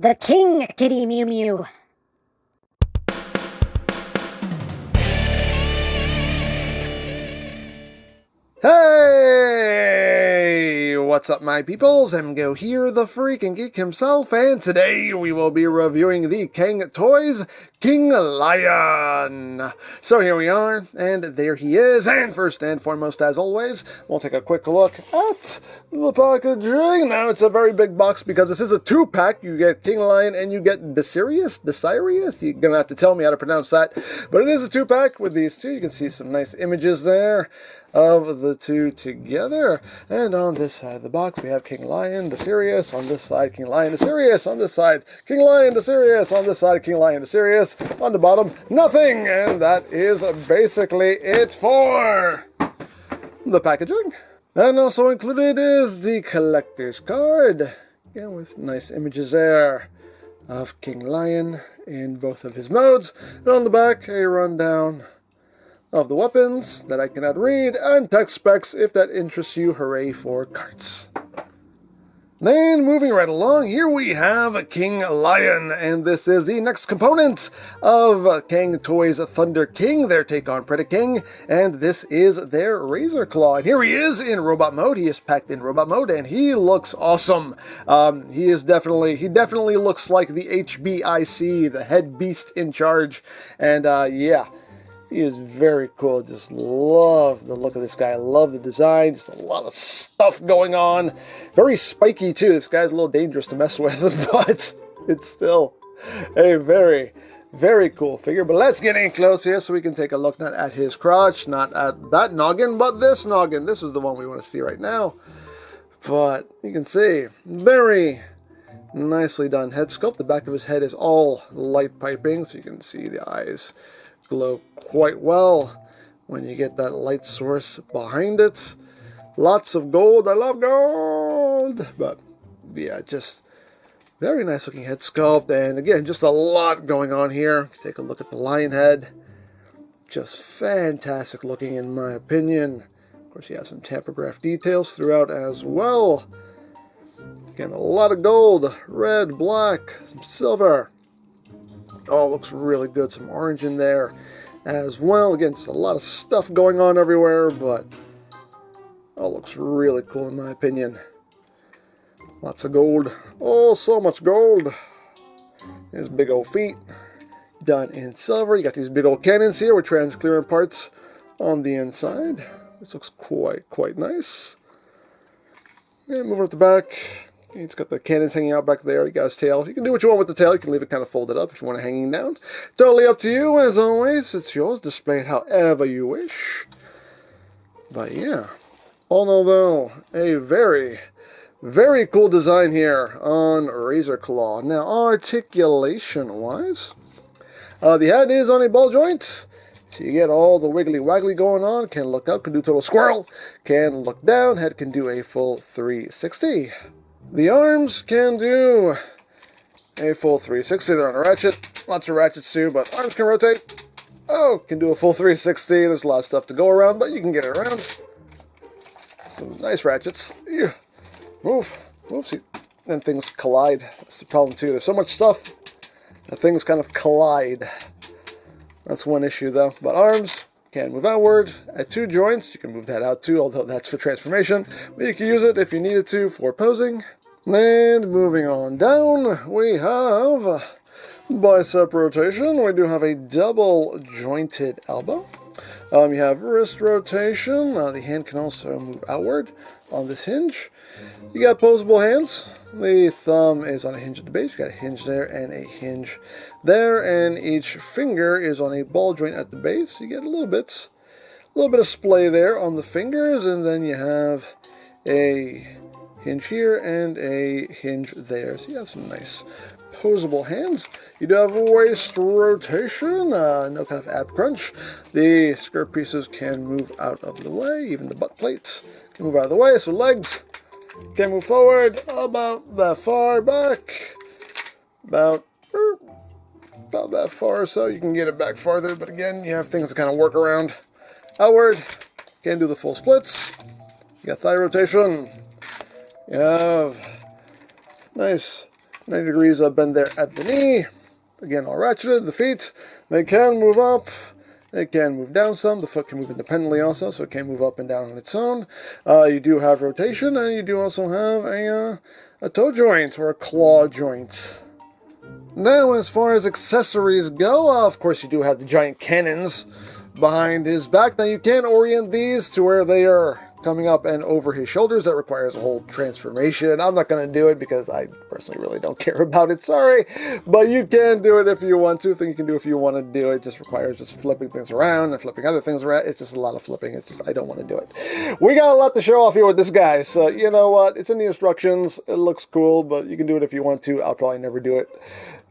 The King Kitty Mew Mew. Hey! What's up, my peoples? EmGo here, the freaking geek himself, and today we will be reviewing the Cang Toys KINGLION. So here we are, and there he is, and first and foremost, as always, we'll take a quick look at the packaging. Now, it's a very big box because this is a two-pack. You get KINGLION and you get Desirius? You're gonna have to tell me how to pronounce that. But it is a two-pack with these two. You can see some nice images there of the two together. And on this side of the box, we have KINGLION, Desirius. On this side, KINGLION, Desirius. On this side, KINGLION, Desirius. On this side, KINGLION, Desirius. On the bottom, nothing. And that is basically it for the packaging. And also included is the collector's card. Again, with nice images there of KINGLION in both of his modes. And on the back, a rundown of the weapons that I cannot read, and text specs if that interests you. Hooray for cards. Then, moving right along, here we have KINGLION, and this is the next component of Cang Toys Thunder King, their take on Predaking, and this is their Razorclaw. And here he is in robot mode. He is packed in robot mode, and he looks awesome. He definitely looks like the HBIC, the head beast in charge, and yeah. He is very cool. Just love the look of this guy. I love the design. Just a lot of stuff going on. Very spiky, too. This guy's a little dangerous to mess with, but it's still a very, very cool figure. But let's get in close here so we can take a look not at his crotch, not at that noggin, but this noggin. This is the one we want to see right now. But you can see, very nicely done head sculpt. The back of his head is all light piping, so you can see the eyes glow quite well when you get that light source behind it. Lots of gold. I love gold. But yeah, just very nice looking head sculpt. And again, just a lot going on here. Take a look at the lion head. Just fantastic looking in my opinion. Of course, he has some tampergraph details throughout as well. Again, a lot of gold, red, black, some silver. Oh, looks really good. Some orange in there as well. Again, just a lot of stuff going on everywhere, but oh, looks really cool in my opinion. Lots of gold. Oh, so much gold. His big old feet done in silver. You got these big old cannons here with transparent parts on the inside, which looks quite nice. And moving up the back. He's got the cannons hanging out back there. You got his tail. You can do what you want with the tail. You can leave it kind of folded up if you want it hanging down. Totally up to you. As always, it's yours. Display it however you wish. But yeah. All in all, though, a very, very cool design here on Razorclaw. Now, articulation-wise, the head is on a ball joint. So you get all the wiggly-waggly going on. Can look up, can do total squirrel. Can look down. Head can do a full 360. The arms can do a full 360. They're on a ratchet. Lots of ratchets too, but arms can rotate. Oh, can do a full 360. There's a lot of stuff to go around, but you can get it around. Some nice ratchets. Ew. Move. See, then things collide. That's the problem too. There's so much stuff that things kind of collide. That's one issue though. But arms can move outward at two joints. You can move that out too, although that's for transformation. But you can use it if you needed to for posing. And moving on down, we have bicep rotation. We do have a double jointed elbow. You have wrist rotation. The hand can also move outward on this hinge. You got posable hands. The thumb is on a hinge at the base. You got a hinge there and a hinge there, and each finger is on a ball joint at the base. You get a little bit of splay there on the fingers, and then you have a hinge here and a hinge there. So you have some nice posable hands. You do have a waist rotation, no kind of ab crunch. The skirt pieces can move out of the way, even the butt plates can move out of the way. So legs can move forward about that far back, about that far or so. You can get it back farther, but again, you have things to kind of work around. Outward, can do the full splits. You got thigh rotation. You have nice 90 degrees bend there at the knee. Again, all ratcheted. The feet, they can move up. They can move down some. The foot can move independently also, so it can move up and down on its own. You do have rotation, and you do also have a toe joint or a claw joint. Now, as far as accessories go, of course, you do have the giant cannons behind his back. Now, you can orient these to where they are coming up and over his shoulders. That requires a whole transformation. I'm not going to do it because I personally really don't care about it. Sorry. But you can do it if you want to. Thing you can do if you want to do it. It just requires just flipping things around and flipping other things around. It's just a lot of flipping. It's just, I don't want to do it. We got a lot to show off here with this guy. So, you know what? It's in the instructions. It looks cool, but you can do it if you want to. I'll probably never do it.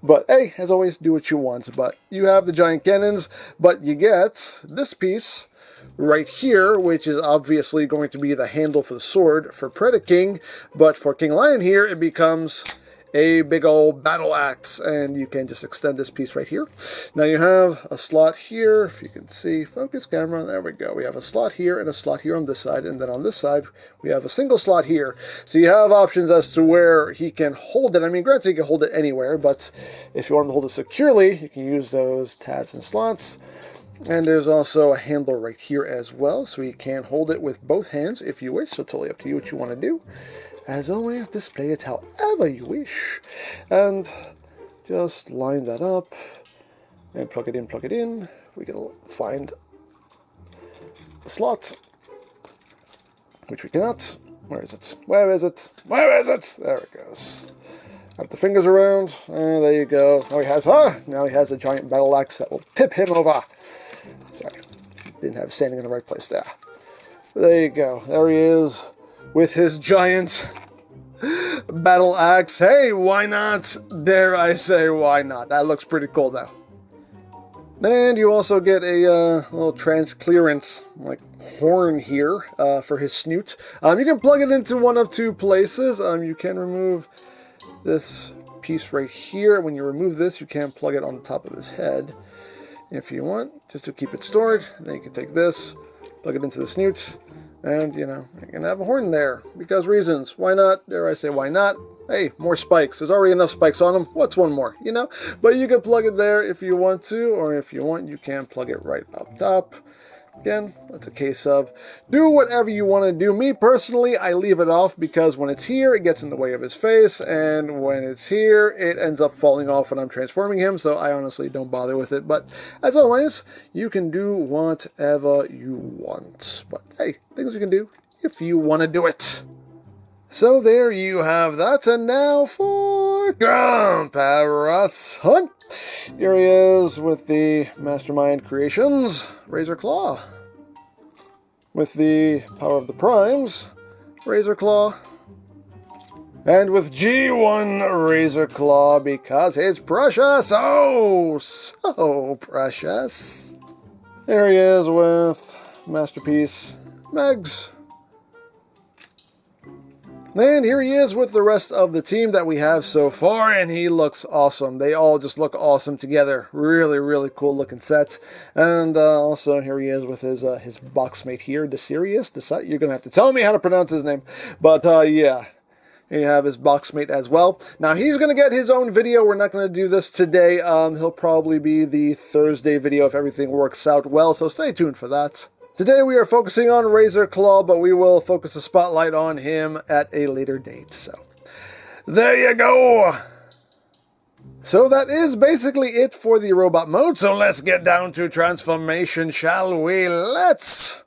But, hey, as always, do what you want. But you have the giant cannons, but you get this piece right here, which is obviously going to be the handle for the sword for Predaking, but for King Lion here, it becomes a big old battle axe, and you can just extend this piece right here. Now you have a slot here, if you can see, focus camera, there we go. We have a slot here and a slot here on this side, and then on this side, we have a single slot here. So you have options as to where he can hold it. I mean, granted, you can hold it anywhere, but if you want him to hold it securely, you can use those tabs and slots. And there's also a handle right here as well, so you can hold it with both hands if you wish, so totally up to you what you want to do. As always, display it however you wish. And just line that up and plug it in, plug it in. We can find the slot, which we cannot. Where is it? Where is it? Where is it? There it goes. Wrap the fingers around, and there you go. Now he has a giant battle axe that will tip him over. Sorry, didn't have standing in the right place there. There you go. There he is with his giant battle axe. Hey, why not? Dare I say, why not? That looks pretty cool, though. And you also get a little transclearance, like, horn here for his snoot. You can plug it into one of two places. You can remove this piece right here. When you remove this, you can plug it on the top of his head if you want, just to keep it stored. Then you can take this, plug it into the snoot, and, you know, you can have a horn there. Because reasons. Why not? Dare I say, why not? Hey, more spikes. There's already enough spikes on them. What's one more, you know? But you can plug it there if you want to, or if you want, you can plug it right up top. Again, that's a case of do whatever you want to do. Me, personally, I leave it off because when it's here, it gets in the way of his face, and when it's here, it ends up falling off when I'm transforming him, so I honestly don't bother with it. But, as always, you can do whatever you want. But, hey, things you can do if you want to do it. So there you have that, and now for Grandpa Russ Hunt. Here he is with the Mastermind Creations, Razorclaw. With the Power of the Primes, Razorclaw. And with G1 Razorclaw, because he's precious, oh, so precious. There he is with Masterpiece Megs. And here he is with the rest of the team that we have so far, and he looks awesome. They all just look awesome together. Really, really cool looking set. And also here he is with his boxmate here, Desirius. You're going to have to tell me how to pronounce his name. But yeah, you have his boxmate as well. Now he's going to get his own video. We're not going to do this today. He'll probably be the Thursday video if everything works out well, so stay tuned for that. Today we are focusing on Razorclaw, but we will focus the spotlight on him at a later date. So, there you go! So that is basically it for the robot mode, so let's get down to transformation, shall we? Let's!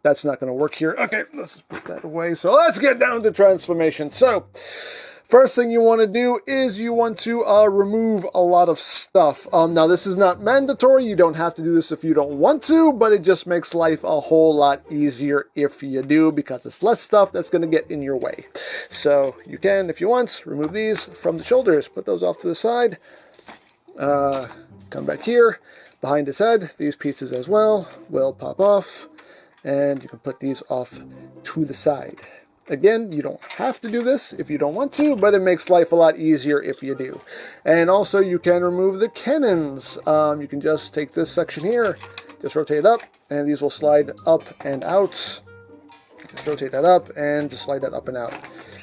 That's not going to work here. Okay, let's just put that away. So let's get down to transformation. So, first thing you want to do is you want to remove a lot of stuff. Now, this is not mandatory. You don't have to do this if you don't want to, but it just makes life a whole lot easier if you do, because it's less stuff that's going to get in your way. So you can, if you want, remove these from the shoulders. Put those off to the side. Come back here. Behind his head, these pieces as well will pop off. And you can put these off to the side. Again, you don't have to do this if you don't want to, but it makes life a lot easier if you do. And also, you can remove the cannons. You can just take this section here, just rotate it up, and these will slide up and out. Just rotate that up, and just slide that up and out.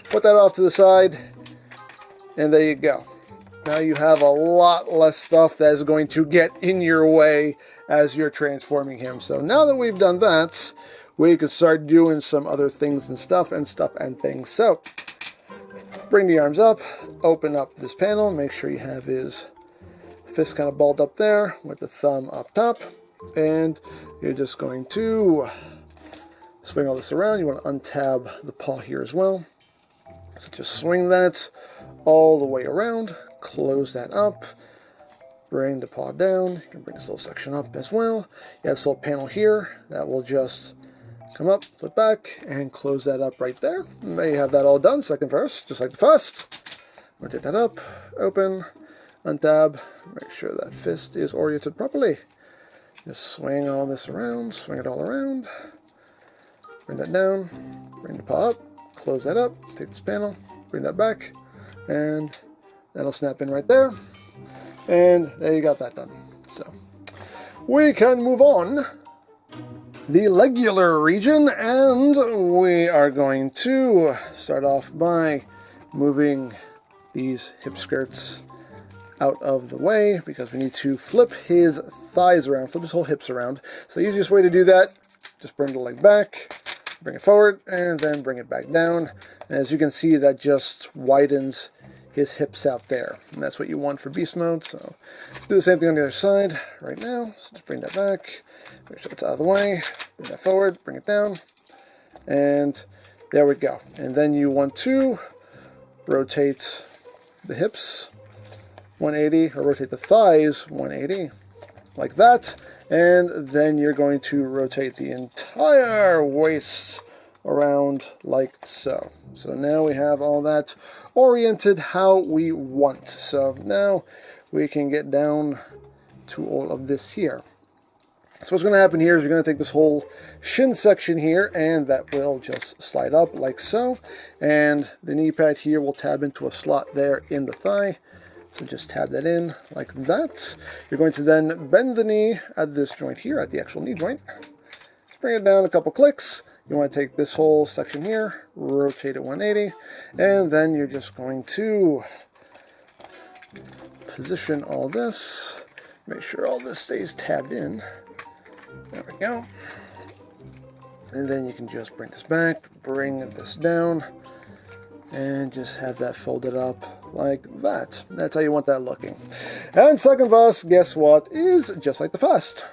Put that off to the side, and there you go. Now you have a lot less stuff that is going to get in your way as you're transforming him. So now that we've done that, we can start doing some other things and stuff and things. So bring the arms up, open up this panel, make sure you have his fist kind of balled up there with the thumb up top, and you're just going to swing all this around. You want to untab the paw here as well. So just swing that all the way around, close that up, bring the paw down. You can bring this little section up as well. You have this little panel here that will just come up, flip back, and close that up right there. And there you have that all done, second verse, just like the first. Rotate that up, open, untab, make sure that fist is oriented properly. Just swing all this around, swing it all around. Bring that down, bring the paw up, close that up, take this panel, bring that back, and that'll snap in right there. And there you got that done. So we can move on the legular region, and we are going to start off by moving these hip skirts out of the way because we need to flip his thighs around, flip his whole hips around. So the easiest way to do that, just bring the leg back, bring it forward, and then bring it back down. And as you can see, that just widens his hips out there. And that's what you want for beast mode. So do the same thing on the other side right now. So just bring that back, make sure it's out of the way, bring that forward, bring it down, and there we go. And then you want to rotate the hips 180, or rotate the thighs 180, like that. And then you're going to rotate the entire waist around like so. So now we have all that oriented how we want. So now we can get down to all of this here. So what's going to happen here is you're going to take this whole shin section here, and that will just slide up like so. And the knee pad here will tab into a slot there in the thigh. So just tab that in like that. You're going to then bend the knee at this joint here, at the actual knee joint. Just bring it down a couple clicks. You want to take this whole section here, rotate it 180, and then you're just going to position all this. Make sure all this stays tabbed in. There we go. And then you can just bring this back, bring this down, and just have that folded up like that. That's how you want that looking. And second verse, guess what, is just like the first.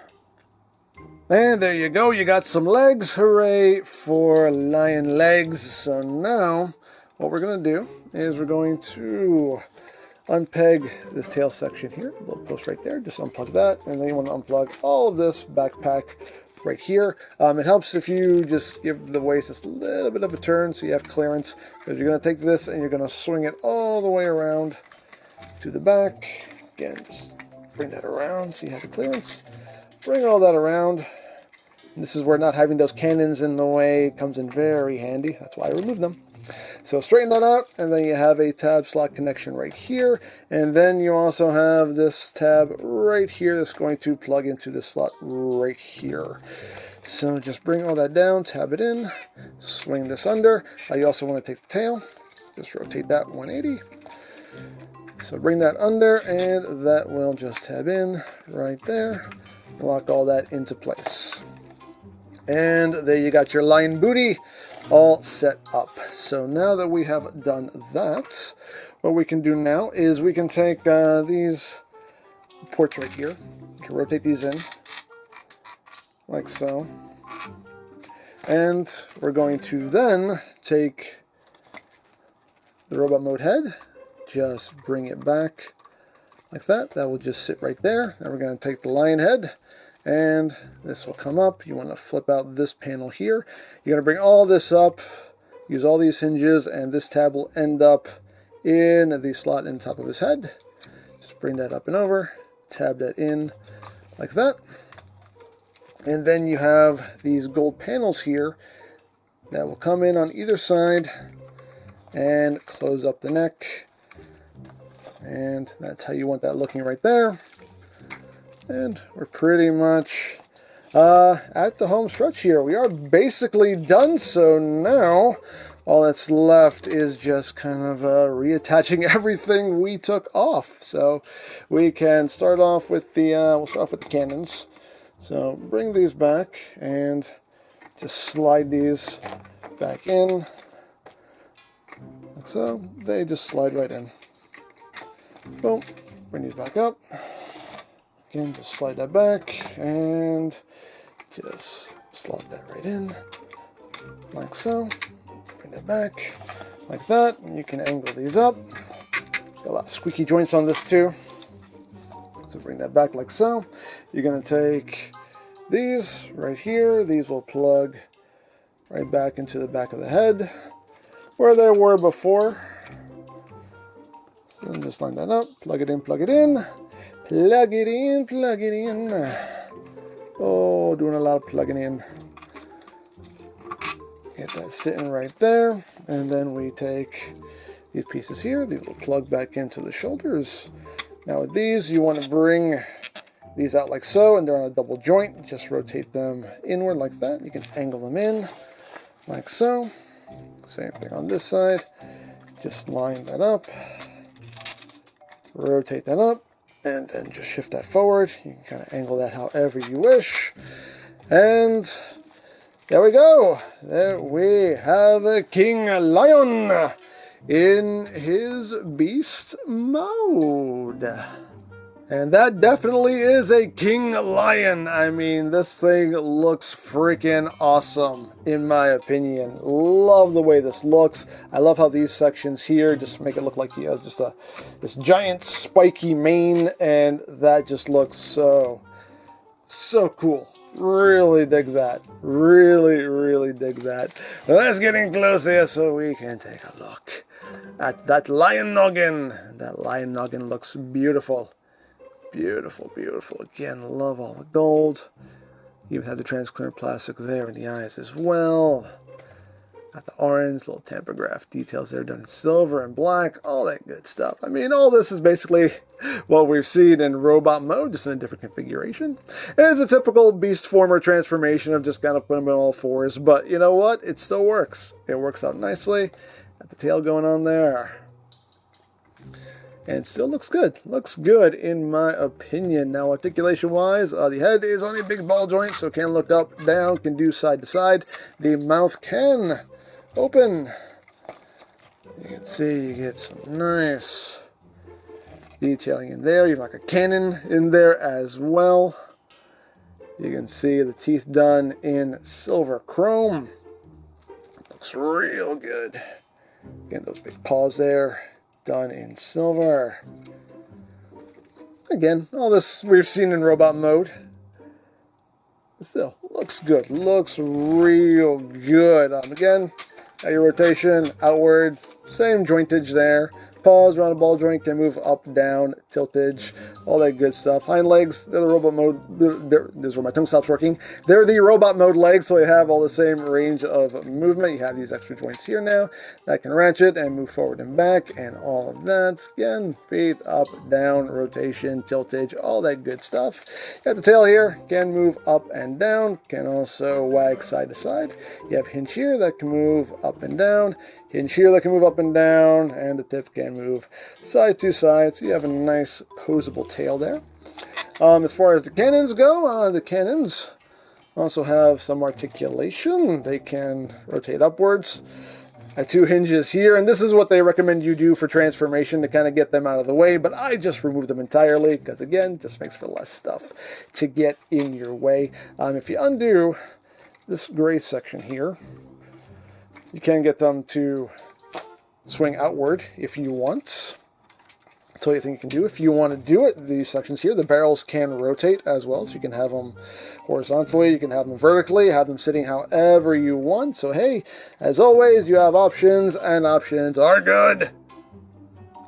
And there you go, you got some legs. Hooray for lion legs. So now what we're going to do is we're going to unpeg this tail section here, a little post right there, just unplug that, and then you want to unplug all of this backpack right here. It helps if you just give the waist just a little bit of a turn so you have clearance, because you're going to take this and you're going to swing it all the way around to the back. Again, just bring that around so you have the clearance. Bring all that around. And this is where not having those cannons in the way comes in very handy. That's why I removed them. So straighten that out, and then you have a tab slot connection right here, and then you also have this tab right here that's going to plug into this slot right here. So just bring all that down, tab it in, swing this under. You also want to take the tail, just rotate that 180. So bring that under, and that will just tab in right there. Lock all that into place. And there you got your lion booty all set up. So now that we have done that, what we can do now is we can take these ports right here. You can rotate these in like so. And we're going to then take the robot mode head, just bring it back like that. That will just sit right there. Then we're going to take the lion head, and this will come up. You want to flip out this panel here. You're going to bring all this up, use all these hinges, and this tab will end up in the slot in the top of his head. Just bring that up and over, tab that in like that. And then you have these gold panels here that will come in on either side and close up the neck. And that's how you want that looking right there. And we're pretty much at the home stretch here. We are basically done, so now all that's left is just kind of reattaching everything we took off. So we can start off with the, we'll start off with the cannons. So bring these back and just slide these back in. Like so, they just slide right in. Boom, bring these back up. Again, just slide that back and just slot that right in, like so. Bring that back, like that, and you can angle these up. Got a lot of squeaky joints on this too. So bring that back like so. You're going to take these right here. These will plug right back into the back of the head where they were before. So just line that up, plug it in, plug it in. Plug it in, plug it in. Oh, doing a lot of plugging in. Get that sitting right there. And then we take these pieces here. These will plug back into the shoulders. Now with these, you want to bring these out like so, and they're on a double joint. Just rotate them inward like that. You can angle them in like so. Same thing on this side. Just line that up. Rotate that up. And then just shift that forward. You can kind of angle that however you wish. And there we go. There we have a King Lion in his beast mode. And that definitely is a King Lion. I mean, this thing looks freaking awesome, in my opinion. Love the way this looks. I love how these sections here just make it look like he has just this giant spiky mane, and that just looks so cool. Really dig that. Really dig that. Let's get in close here so we can take a look at that lion noggin. That lion noggin looks beautiful. Beautiful. Again, love all the gold. Even have the transparent plastic there in the eyes as well. Got the orange, little tampograph details there done in silver and black. All that good stuff. I mean, all this is basically what we've seen in robot mode, just in a different configuration. It's a typical beast former transformation of just kind of putting them on all fours. But you know what? It still works. It works out nicely. Got the tail going on there. And it still looks good. Looks good in my opinion. Now, articulation-wise, the head is on a big ball joint, so can look up, down, can do side to side. The mouth can open. You can see you get some nice detailing in there. You have like a cannon in there as well. You can see the teeth done in silver chrome. Looks real good. Again, those big paws there. Done in silver. Again, all this we've seen in robot mode. But still, looks good. Looks real good. Again, at your rotation, outward, same jointage there. Paws around a ball joint, can move up, down, tiltage, all that good stuff. Hind legs, they're the robot mode. This is where my tongue stops working. They're the robot mode legs, so they have all the same range of movement. You have these extra joints here now that can ratchet and move forward and back, and all of that. Again, feet up, down, rotation, tiltage, all that good stuff. You have the tail here, can move up and down, can also wag side to side. You have hinge here that can move up and down. Hinge here that can move up and down, and the tip can move side to side, so you have a nice posable tail there. As far as the cannons go, the cannons also have some articulation. They can rotate upwards at 2 hinges here, and this is what they recommend you do for transformation to kind of get them out of the way, but I just removed them entirely because, again, just makes for less stuff to get in your way. If you undo this gray section here, you can get them to swing outward if you want. That's all you think you can do. If you want to do it, these sections here, the barrels can rotate as well. So you can have them horizontally, you can have them vertically, have them sitting however you want. So hey, as always, you have options, and options are good.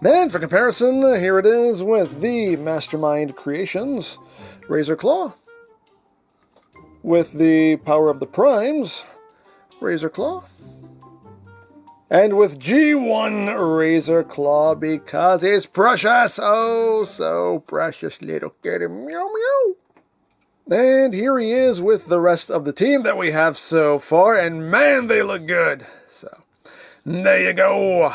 Then for comparison, here it is with the Mastermind Creations Razorclaw. With the Power of the Primes Razorclaw. And with G1 Razorclaw, because it's precious. Oh, so precious little kitty. Meow, meow. And here he is with the rest of the team that we have so far, and man, they look good. So, there you go.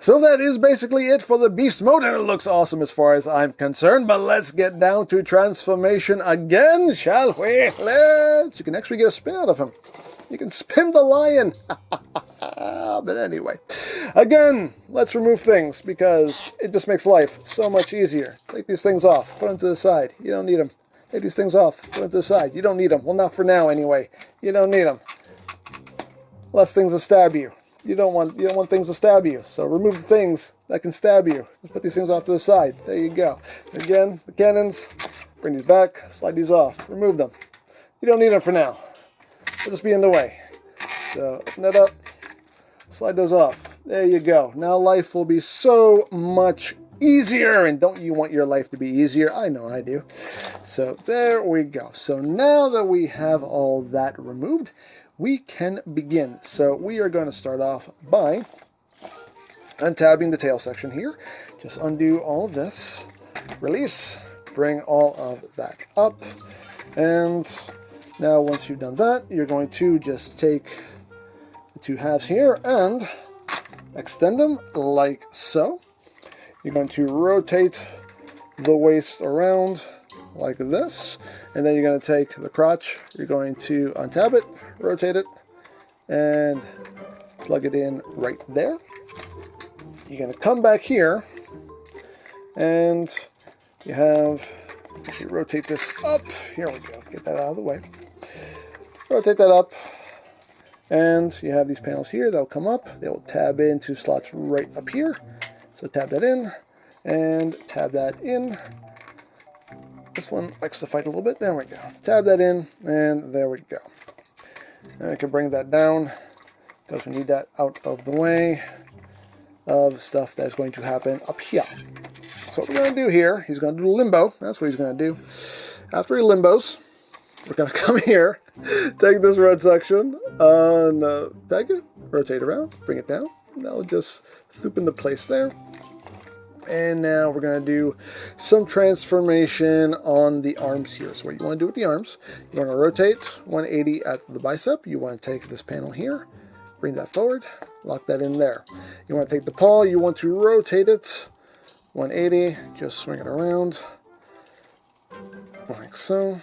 So that is basically it for the beast mode, and it looks awesome as far as I'm concerned. But let's get down to transformation again, shall we? You can actually get a spin out of him. You can spin the lion. But anyway, again, let's remove things because it just makes life so much easier. Take these things off, put them to the side. You don't need them. Take these things off, put them to the side. You don't need them. Well, not for now anyway. You don't need them. Less things to stab you. You don't want things to stab you. So remove the things that can stab you. Just put these things off to the side. There you go. Again, the cannons. Bring these back. Slide these off. Remove them. You don't need them for now. They'll just be in the way. So open that up. Slide those off. There you go. Now life will be so much easier. And don't you want your life to be easier? I know I do. So there we go. So now that we have all that removed, we can begin. So we are going to start off by untabbing the tail section here. Just undo all of this. Release. Bring all of that up. And now once you've done that, you're going to just take the two halves here and extend them like so. You're going to rotate the waist around like this, and then you're going to take the crotch, you're going to untab it, rotate it, and plug it in right there. You're going to come back here, and you rotate this up. Here we go. Get that out of the way. Rotate that up, and you have these panels here that will come up. They will tab into slots right up here. So tab that in, and tab that in. This one likes to fight a little bit. There we go. Tab that in, and there we go. And I can bring that down because we need that out of the way of stuff that's going to happen up here. So what we're going to do here, he's going to do a limbo. That's what he's going to do. After he limbos, we're going to come here, take this red section, peg it, rotate around, bring it down. That'll just swoop into place there. And now we're going to do some transformation on the arms here. So what you want to do with the arms, you want to rotate 180 at the bicep. You want to take this panel here, bring that forward, lock that in there. You want to take the paw, you want to rotate it 180, just swing it around like so,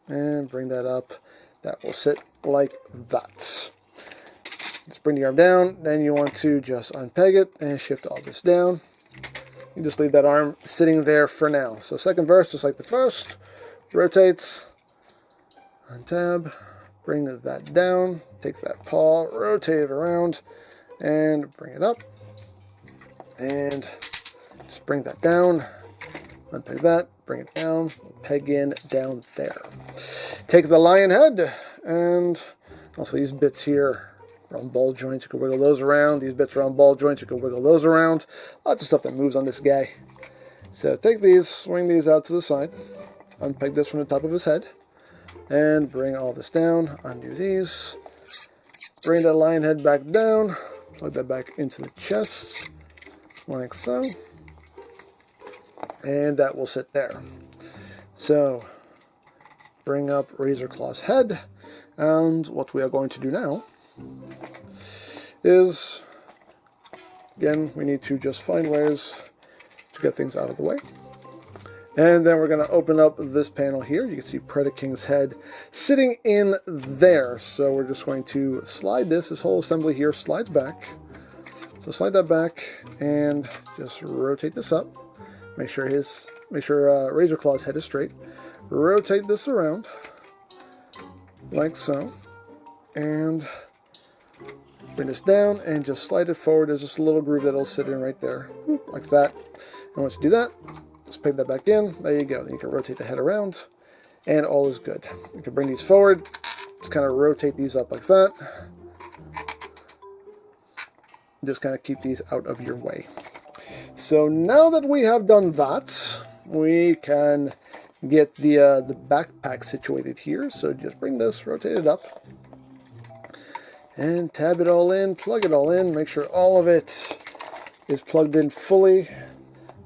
and bring that up. That will sit like that. Just bring the arm down, then you want to just unpeg it and shift all this down. You just leave that arm sitting there for now. So second verse, just like the first, rotates, untab, bring that down, take that paw, rotate it around, and bring it up. And just bring that down, unpeg that, bring it down, peg in down there. Take the lion head, and also these bits here on ball joints, you can wiggle those around. These bits are on ball joints, you can wiggle those around. Lots of stuff that moves on this guy. So take these, swing these out to the side, unpeg this from the top of his head, and bring all this down, undo these, bring that lion head back down, plug that back into the chest, like so, and that will sit there. So bring up Razorclaw's head, and what we are going to do now is, again, we need to just find ways to get things out of the way. And then we're going to open up this panel here. You can see Predaking's head sitting in there. So we're just going to slide this whole assembly here slides back. So slide that back and just rotate this up. Make sure Razorclaw's head is straight. Rotate this around like so. And bring this down and just slide it forward. There's just a little groove that'll sit in right there, like that. And once you do that, just peg that back in. There you go. Then you can rotate the head around, and all is good. You can bring these forward, just kind of rotate these up like that. Just kind of keep these out of your way. So now that we have done that, we can get the backpack situated here. So just bring this, rotate it up, and tab it all in, plug it all in, make sure all of it is plugged in fully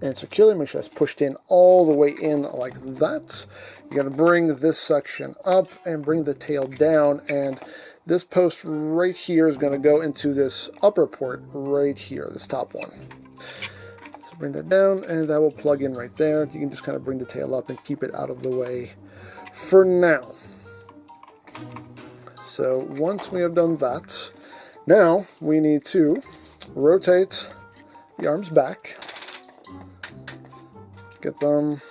and securely. Make sure that's pushed in all the way in like that. You're going to bring this section up and bring the tail down, and this post right here is going to go into this upper port right here, this top one. So bring that down, and that will plug in right there. You can just kind of bring the tail up and keep it out of the way for now. So once we have done that, now we need to rotate the arms back, get them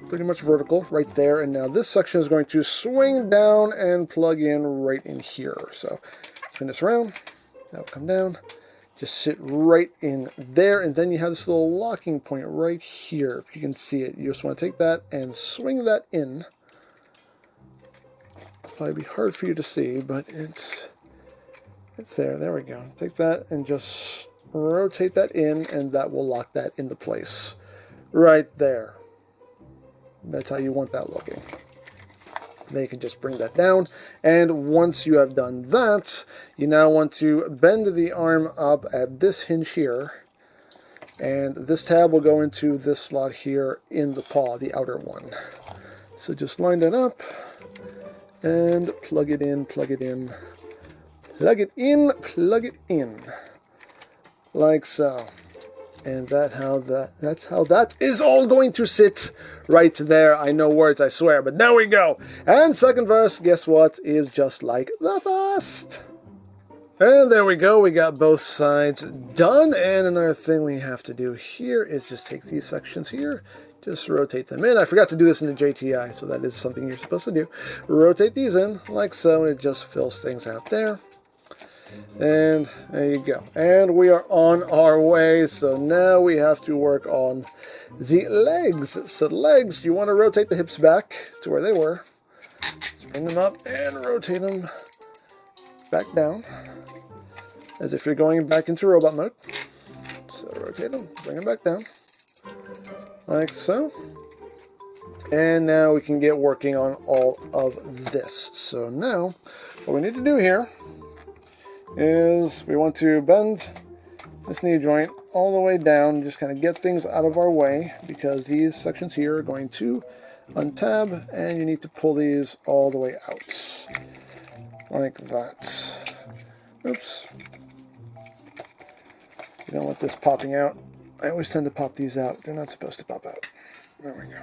pretty much vertical right there, and now this section is going to swing down and plug in right in here. So spin this around, that will come down, just sit right in there, and then you have this little locking point right here. If you can see it, you just want to take that and swing that in. It'll probably be hard for you to see, but it's there. There we go. Take that and just rotate that in, and that will lock that into place right there. That's how you want that looking. Then you can just bring that down, and once you have done that, you now want to bend the arm up at this hinge here, and this tab will go into this slot here in the paw, the outer one. So just line that up and plug it in, plug it in, plug it in, plug it in, like so. And that's how that is all going to sit right there. I know words, I swear, but there we go. And second verse, guess what, is just like the first. And there we go, we got both sides done. And another thing we have to do here is just take these sections here, just rotate them in. I forgot to do this in the JTI, so that is something you're supposed to do. Rotate these in like so, and it just fills things out there. And there you go. And we are on our way. So now we have to work on the legs. So the legs, you want to rotate the hips back to where they were. Bring them up and rotate them back down, as if you're going back into robot mode. So rotate them, bring them back down, like so. And now we can get working on all of this. So now, what we need to do here is we want to bend this knee joint all the way down, just kind of get things out of our way, because these sections here are going to untab, and you need to pull these all the way out, like that. Oops. You don't want this popping out. I always tend to pop these out. They're not supposed to pop out. There we go.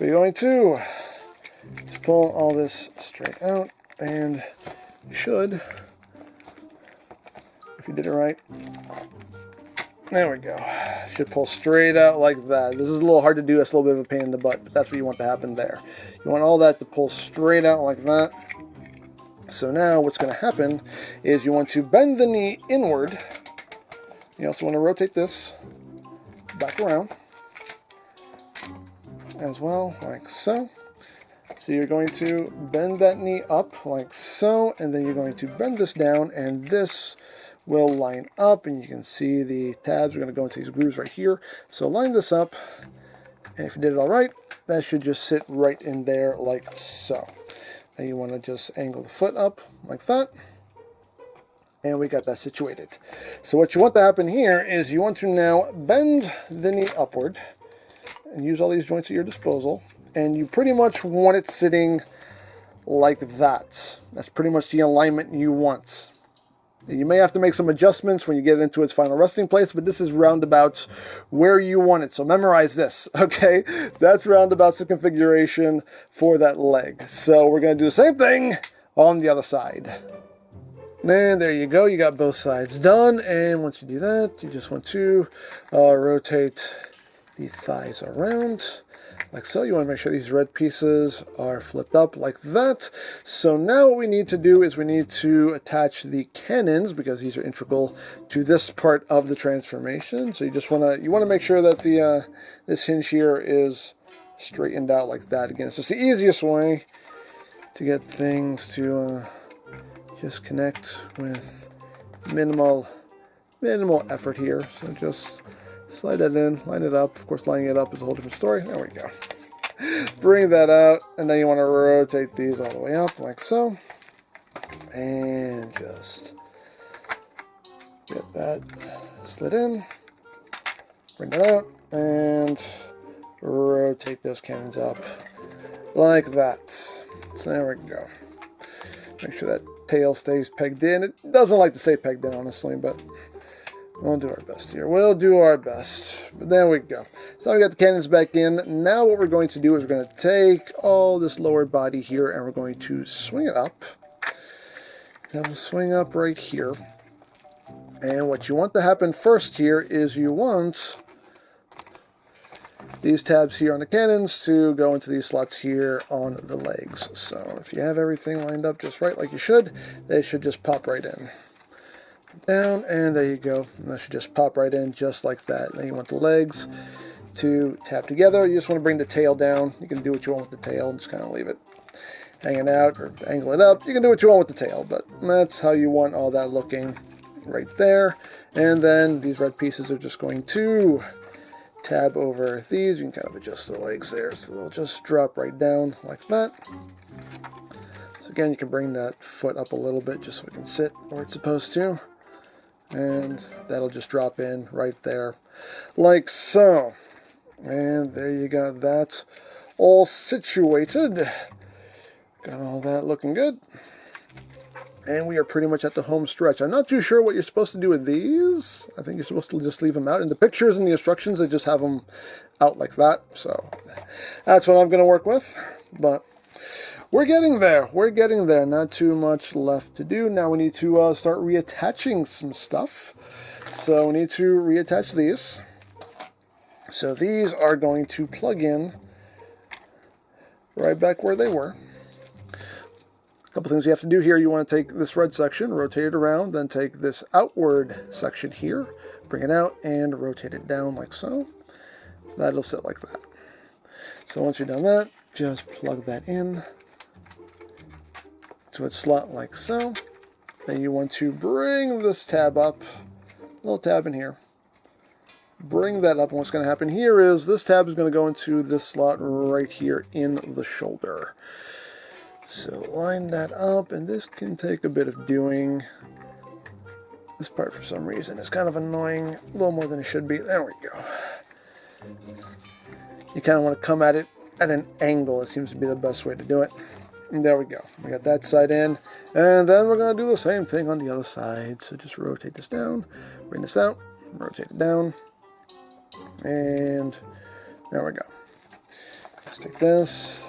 We're going to just pull all this straight out, and you should, if you did it right, there we go. Should pull straight out like that. This is a little hard to do. That's a little bit of a pain in the butt, but that's what you want to happen there. You want all that to pull straight out like that. So now what's going to happen is you want to bend the knee inward. You also want to rotate this back around as well, like so. So you're going to bend that knee up like so, and then you're going to bend this down, and this will line up, and you can see the tabs are going to go into these grooves right here. So line this up, and if you did it all right, that should just sit right in there like so. Then you want to just angle the foot up like that, and we got that situated. So what you want to happen here is you want to now bend the knee upward and use all these joints at your disposal, and you pretty much want it sitting like that. That's pretty much the alignment you want. You may have to make some adjustments when you get into its final resting place, but this is roundabouts where you want it. So memorize this, okay? That's roundabouts the configuration for that leg. So we're going to do the same thing on the other side. And there you go. You got both sides done. And once you do that, you just want to rotate the thighs around like so. You want to make sure these red pieces are flipped up like that. So now what we need to do is we need to attach the cannons, because these are integral to this part of the transformation. So you just want to make sure that the this hinge here is straightened out like that. Again, it's just the easiest way to get things to just connect with minimal effort here. So just slide that in, line it up. Of course, lining it up is a whole different story. There we go. Bring that out, and then you want to rotate these all the way up like so. And just get that slid in. Bring that out, and rotate those cannons up like that. So there we go. Make sure that tail stays pegged in. It doesn't like to stay pegged in, honestly, but we'll do our best here. We'll do our best. But there we go. So we got the cannons back in. Now what we're going to do is we're going to take all this lower body here and we're going to swing it up. Now we'll swing up right here. And what you want to happen first here is you want these tabs here on the cannons to go into these slots here on the legs. So if you have everything lined up just right like you should, they should just pop right in. Down, and there you go. And that should just pop right in just like that. Now you want the legs to tap together. You just want to bring the tail down. You can do what you want with the tail and just kind of leave it hanging out or angle it up. You can do what you want with the tail, but that's how you want all that looking right there. And then these red pieces are just going to tab over these. You can kind of adjust the legs there so they'll just drop right down like that. So again, you can bring that foot up a little bit just so it can sit where it's supposed to. And that'll just drop in right there like so. And there you go. That's all situated. Got all that looking good. And we are pretty much at the home stretch. I'm not too sure what you're supposed to do with these. I think you're supposed to just leave them out. In the pictures and the instructions, they just have them out like that. So that's what I'm going to work with. But we're getting there. We're getting there. Not too much left to do. Now we need to start reattaching some stuff. So we need to reattach these. So these are going to plug in right back where they were. A couple things you have to do here. You want to take this red section, rotate it around, then take this outward section here, bring it out, and rotate it down like so. That'll sit like that. So once you've done that, just plug that in to its slot like so. Then you want to bring this tab up, little tab in here. Bring that up, and what's going to happen here is this tab is going to go into this slot right here in the shoulder. So line that up, and this can take a bit of doing. This part, for some reason, is kind of annoying, a little more than it should be. There we go. You kind of want to come at it at an angle. It seems to be the best way to do it. And there we go. We got that side in, and then we're going to do the same thing on the other side. So just rotate this down, bring this out, rotate it down, and there we go. Let's take this.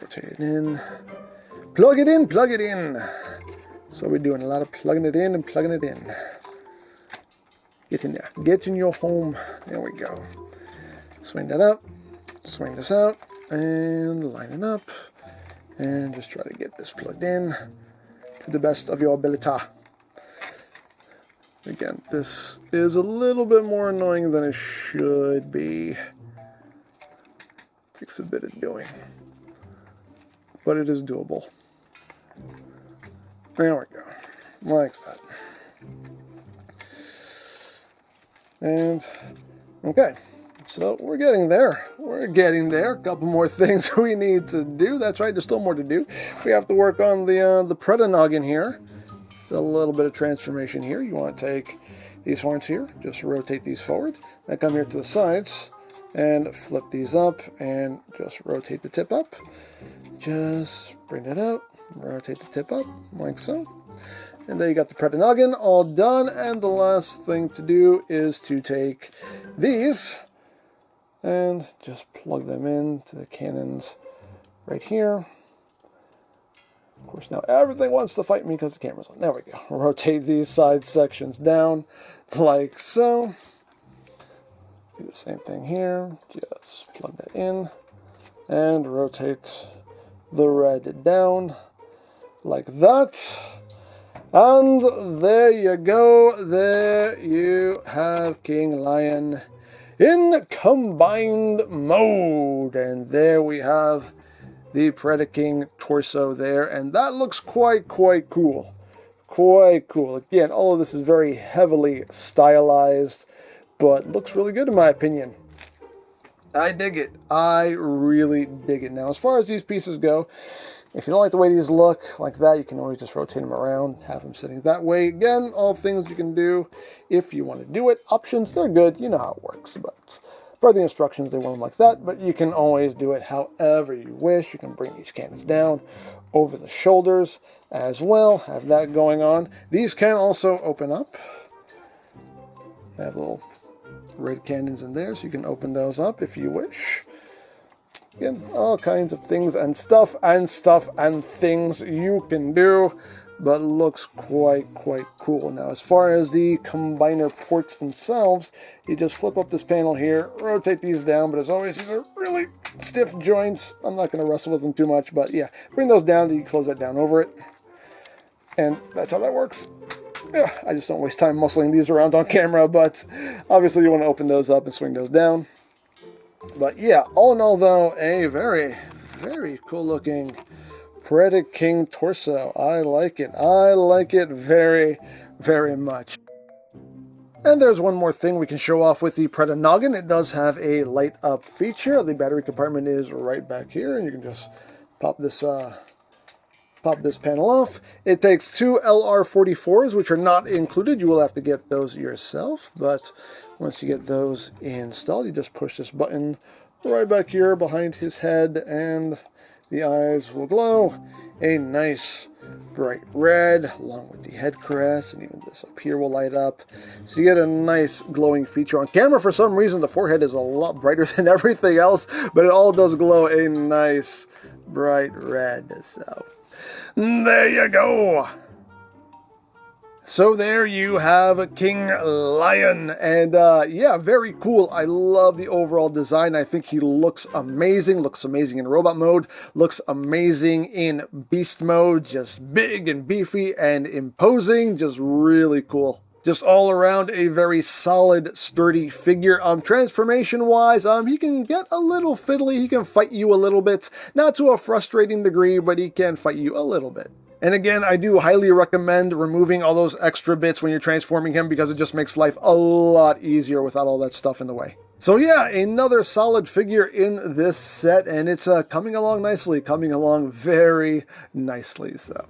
Rotate it in. Plug it in, plug it in. So we're doing a lot of plugging it in and plugging it in. Get in there. Get in your home. There we go. Swing that up. Swing this out. And line it up. And just try to get this plugged in to the best of your ability. Again, this is a little bit more annoying than it should be. Takes a bit of doing. But it is doable. There we go. Like that. And, okay. So, we're getting there. We're getting there. A couple more things we need to do. That's right, there's still more to do. We have to work on the Predanoggin here. Still a little bit of transformation here. You want to take these horns here. Just rotate these forward. Then come here to the sides. And flip these up. And just rotate the tip up. Just bring that out, rotate the tip up, like so. And there you got the Predanoggin all done. And the last thing to do is to take these and just plug them into the cannons right here. Of course, now everything wants to fight me because the camera's on. There we go. Rotate these side sections down like so. Do the same thing here. Just plug that in and rotate the red down like that. And there you go. There you have King Lion in combined mode. And there we have the Predaking torso there. And that looks quite cool. Quite cool. Again, all of this is very heavily stylized, but looks really good in my opinion. I dig it. I really dig it. Now, as far as these pieces go, If you don't like the way these look like that, you can always just rotate them around, have them sitting that way. Again, all things you can do if you want to do it. Options, they're good. You know how it works, but per the instructions, they want them like that. But you can always do it however you wish. You can bring these cannons down over the shoulders as well. Have that going on. These can also open up. Have little red cannons in there, so you can open those up if you wish. Again, all kinds of things and stuff and things you can do, but looks quite cool. Now, as far as the combiner ports themselves, you just flip up this panel here, rotate these down, but as always, these are really stiff joints. I'm not going to wrestle with them too much, but yeah, bring those down, then you close that down over it, and that's how that works. Yeah, I just don't waste time muscling these around on camera, but obviously you want to open those up and swing those down. But yeah, all in all though, a very cool looking Predaking torso. I like it. I like it very much. And there's one more thing we can show off with the Predanoggin. It does have a light up feature. The battery compartment is right back here, and you can just pop this panel off. It takes two LR44s, which are not included. You will have to get those yourself, but once you get those installed, you just push this button right back here behind his head, and the eyes will glow a nice bright red, along with the head crest, and even this up here will light up. So you get a nice glowing feature. On camera, for some reason, the forehead is a lot brighter than everything else, but it all does glow a nice bright red. So there you go. So there you have King Lion, and yeah, very cool. I love the overall design. I think he looks amazing in robot mode, looks amazing in beast mode, just big and beefy and imposing, just really cool. Just all around a very solid, sturdy figure. Transformation-wise, he can get a little fiddly. He can fight you a little bit. Not to a frustrating degree, but he can fight you a little bit. And again, I do highly recommend removing all those extra bits when you're transforming him, because it just makes life a lot easier without all that stuff in the way. So yeah, another solid figure in this set, and it's coming along nicely, coming along very nicely. So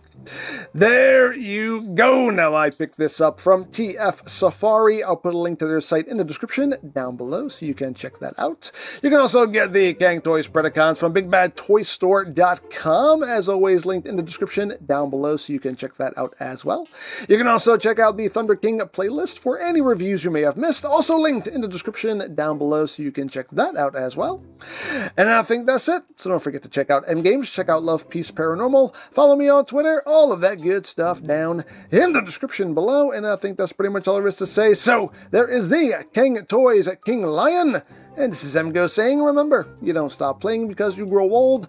there you go. Now, I picked this up from TF Safari. I'll put a link to their site in the description down below, so you can check that out. You can also get the Cang Toys Predacons from BigBadToyStore.com, as always linked in the description down below, so you can check that out as well. You can also check out the Thunder King playlist for any reviews you may have missed, also linked in the description down below, so you can check that out as well. And I think that's it. So don't forget to check out EmGo's, check out Love Peace Paranormal, follow me on Twitter, all of that good stuff down in the description below, and I think that's pretty much all there is to say. So there is the Cang Toys King Lion, and this is EmGo saying, remember, you don't stop playing because you grow old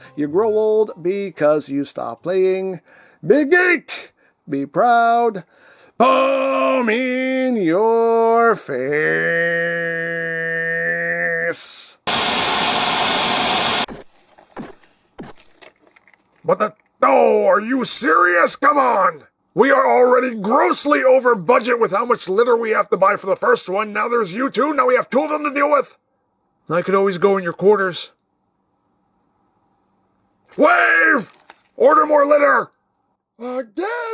because you stop playing. Be geek, be proud, palm in your face. What the? Oh, are you serious? Come on! We are already grossly over budget with how much litter we have to buy for the first one. Now there's you two. Now we have two of them to deal with. I could always go in your quarters. Wave! Order more litter! Again!